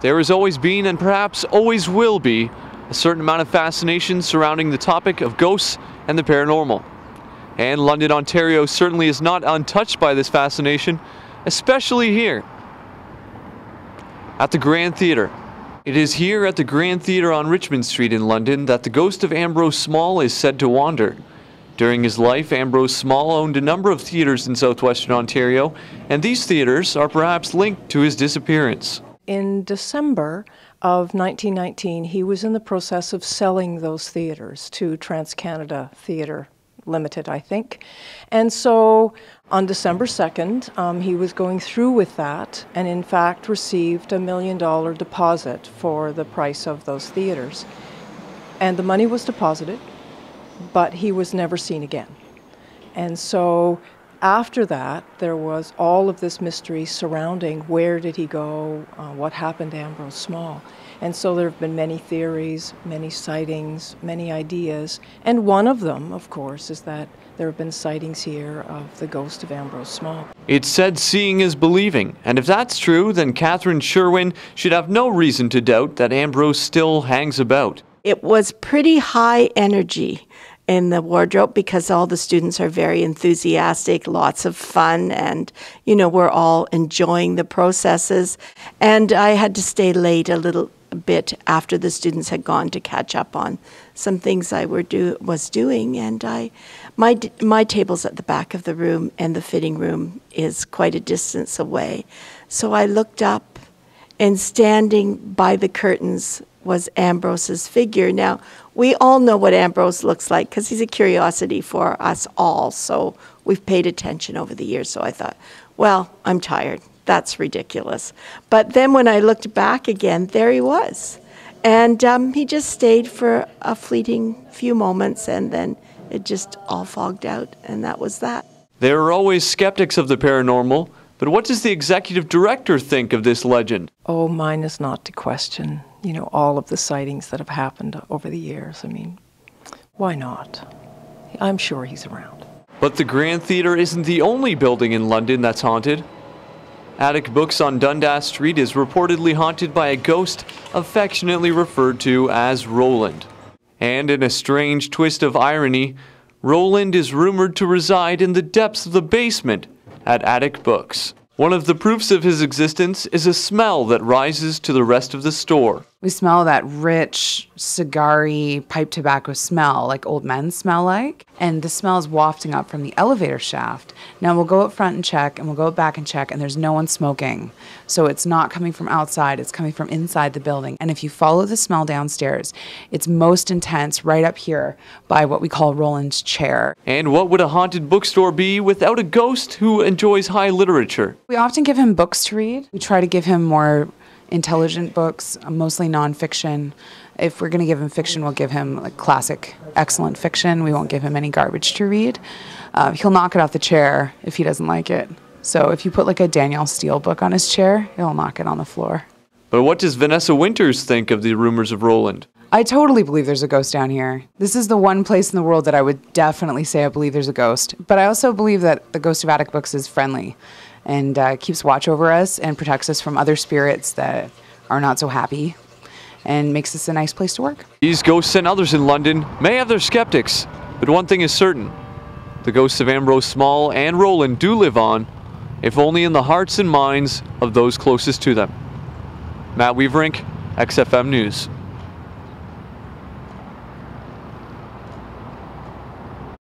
There has always been, and perhaps always will be, a certain amount of fascination surrounding the topic of ghosts and the paranormal. And London, Ontario certainly is not untouched by this fascination, especially here at the Grand Theatre. It is here at the Grand Theatre on Richmond Street in London that the ghost of Ambrose Small is said to wander. During his life, Ambrose Small owned a number of theatres in southwestern Ontario, and these theatres are perhaps linked to his disappearance. In December of 1919, he was in the process of selling those theatres to TransCanada Theatre Limited, I think. And so on December 2nd, he was going through with that and in fact received $1 million deposit for the price of those theatres. And the money was deposited, but he was never seen again. And so after that, there was all of this mystery surrounding where did he go, what happened to Ambrose Small. And so there have been many theories, many sightings, many ideas. And one of them, of course, is that there have been sightings here of the ghost of Ambrose Small. It's said seeing is believing, and if that's true, then Catherine Sherwin should have no reason to doubt that Ambrose still hangs about. It was pretty high energy in the wardrobe because all the students are very enthusiastic, lots of fun, and, we're all enjoying the processes. And I had to stay late a little bit after the students had gone to catch up on some things I was doing. And my table's at the back of the room, and the fitting room is quite a distance away. So I looked up, and standing by the curtains was Ambrose's figure. Now, we all know what Ambrose looks like because he's a curiosity for us all. So we've paid attention over the years. So I thought, well, I'm tired. That's ridiculous. But then when I looked back again, there he was. And he just stayed for a fleeting few moments, and then it just all fogged out, and that was that. There are always skeptics of the paranormal, but what does the executive director think of this legend? Oh, mine is not to question, all of the sightings that have happened over the years. I mean, why not? I'm sure he's around. But the Grand Theatre isn't the only building in London that's haunted. Attic Books on Dundas Street is reportedly haunted by a ghost affectionately referred to as Roland. And in a strange twist of irony, Roland is rumored to reside in the depths of the basement at Attic Books. One of the proofs of his existence is a smell that rises to the rest of the store. We smell that rich, cigar-y, pipe tobacco smell, like old men smell like. And the smell is wafting up from the elevator shaft. Now we'll go up front and check, and we'll go back and check, and there's no one smoking. So it's not coming from outside, it's coming from inside the building. And if you follow the smell downstairs, it's most intense right up here by what we call Roland's chair. And what would a haunted bookstore be without a ghost who enjoys high literature? We often give him books to read. We try to give him more intelligent books, mostly nonfiction. If we're going to give him fiction, we'll give him like classic, excellent fiction. We won't give him any garbage to read. He'll knock it off the chair if he doesn't like it. So if you put like a Danielle Steele book on his chair, he'll knock it on the floor. But what does Vanessa Winters think of the rumors of Roland? I totally believe there's a ghost down here. This is the one place in the world that I would definitely say I believe there's a ghost. But I also believe that the ghost of Attic Books is friendly and keeps watch over us and protects us from other spirits that are not so happy and makes this a nice place to work. These ghosts and others in London may have their skeptics, but one thing is certain. The ghosts of Ambrose Small and Roland do live on, if only in the hearts and minds of those closest to them. Matt Weverink, XFM News.